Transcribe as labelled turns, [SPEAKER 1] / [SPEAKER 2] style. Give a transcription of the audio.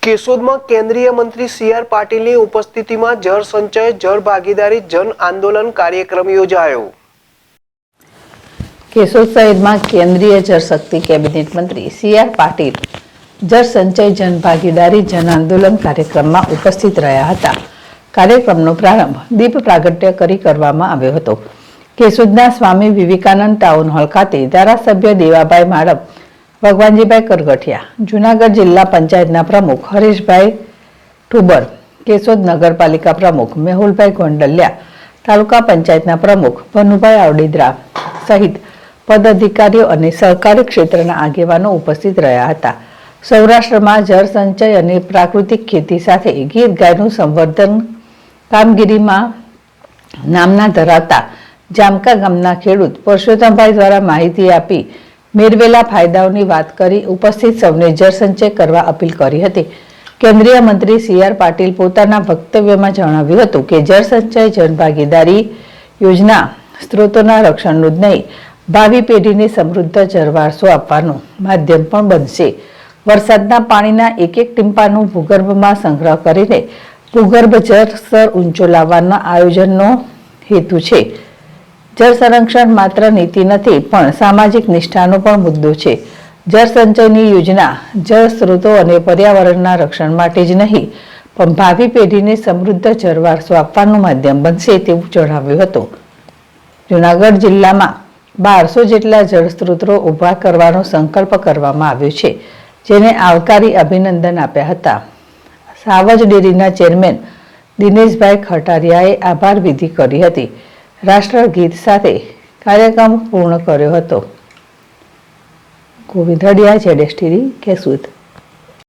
[SPEAKER 1] કેશોદમાં કેન્દ્રીય મંત્રી સી.આર. પાટીલની ઉપસ્થિતિમાં જળ સંચય જળ ભાગીદારી જન આંદોલન કાર્યક્રમ યોજાયો।
[SPEAKER 2] કેશોદ શહેરમાં કેન્દ્રીય જળશક્તિ કેબિનેટ મંત્રી સી.આર. પાટીલ જળ સંચય જન ભાગીદારી જન આંદોલન કાર્યક્રમમાં ઉપસ્થિત રહ્યા હતા। કાર્યક્રમનો પ્રારંભ દીપ પ્રાગટ્ય કરી કરવામાં આવ્યો હતો। કેશોદના સ્વામી વિવેકાનંદ ટાઉન હોલ ખાતે ધારાસભ્ય દેવાભાઈ માડમ, ભગવાનજીભાઈ કરગઠિયા, જૂનાગઢ જિલ્લા પંચાયતના પ્રમુખ હરીશભાઈ ઠુબર, કેશોદ નગરપાલિકા પ્રમુખ મેહુલભાઈ ગોંડલિયા, તાલુકા પંચાયતના પ્રમુખ ભનુભાઈ આવડીદરા સહિત પદાધિકારીઓ અને સહકારી ક્ષેત્રના આગેવાનો ઉપસ્થિત રહ્યા હતા। સૌરાષ્ટ્રમાં જળ સંચય અને પ્રાકૃતિક ખેતી સાથે ગીર ગાયનું સંવર્ધન કામગીરીમાં નામના ધરાવતા જામકા ગામના ખેડૂત પરસોત્તમભાઈ દ્વારા માહિતી આપી મેળવેલા ફાયદાઓની વાત કરી ઉપસ્થિત સૌને જળ સંચય કરવા અપીલ કરી હતી। કેન્દ્રીય મંત્રી સી.આર. પાટીલ પોતાના વક્તવ્યમાં જણાવ્યું હતું કે જળ સંચય જન ભાગીદારી યોજના સ્ત્રોતોના રક્ષણનું જ નહીં, ભાવિ પેઢીને સમૃદ્ધ જળવારસો આપવાનું માધ્યમ પણ બનશે। વરસાદના પાણીના એક એક ટીમ્પાનું ભૂગર્ભમાં સંગ્રહ કરીને ભૂગર્ભ જળ સ્તર ઊંચો લાવવાના આયોજનનો હેતુ છે। જળ સંરક્ષણ માત્ર નીતિ નથી, પણ સામાજિક નિષ્ઠાનો પણ મુદ્દો છે। જળ સંચયની યોજના જળ સ્ત્રોતો અને પર્યાવરણના રક્ષણ માટે જ નહીં, પણ ભાવિ પેઢીને સમૃદ્ધ જળવારસો આપવાનું માધ્યમ બનશે તેવું જણાવ્યું હતું। જૂનાગઢ જિલ્લામાં 1200 જેટલા જળ સ્ત્રોતો ઊભા કરવાનો સંકલ્પ કરવામાં આવ્યો છે, જેને આવકારી અભિનંદન આપ્યા હતા। સાવજ ડેરીના ચેરમેન દિનેશભાઈ ખટારિયાએ આભાર વિધિ કરી હતી। રાષ્ટ્રગીત સાથે કાર્યક્રમ પૂર્ણ કર્યો હતો। ગોવિંદ હડિયા, ZSTV, કેશોદ।